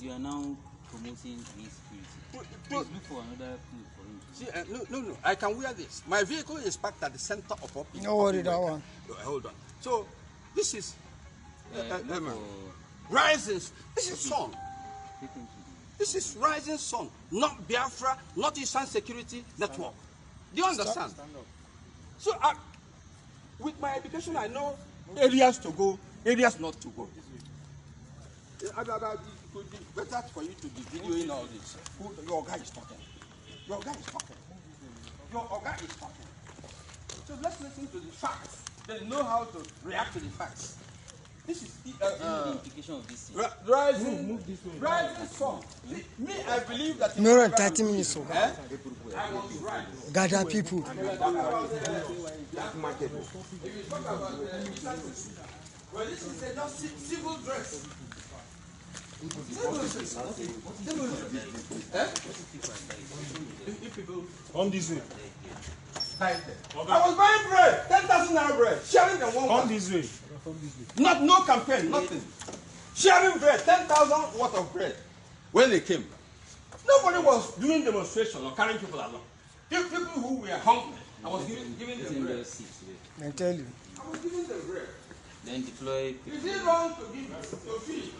you are now promoting insecurity. Please look for another clue for him. See, no. I can wear this. My vehicle is parked at the center of our people. No worry, that one. Hold on. So, this is rising. This is sun. This is rising sun, not Biafra, not Eastern Security Network. Do you understand? Stand up. So, with my education, I know areas to go, areas not to go. It would be better for you to be videoing all this. Your guy is talking. Your guy is talking. Your guy is talking. So let's listen to the facts. They know how to react to the facts. This is the implication of this. Rising sun. Me, I believe that. No, 30 minutes. So. I was right. Gather people. If you talk about well, this is just civil dress. Come this way. I was buying bread, 10,000 naira bread, sharing the one. Come this way. No campaign, nothing. Sharing bread, 10,000 worth of bread. When they came, nobody was doing demonstration or carrying people along. People who were hungry, I was giving them bread. I tell you. I was giving them bread. Then deploy. Is it wrong to give to feed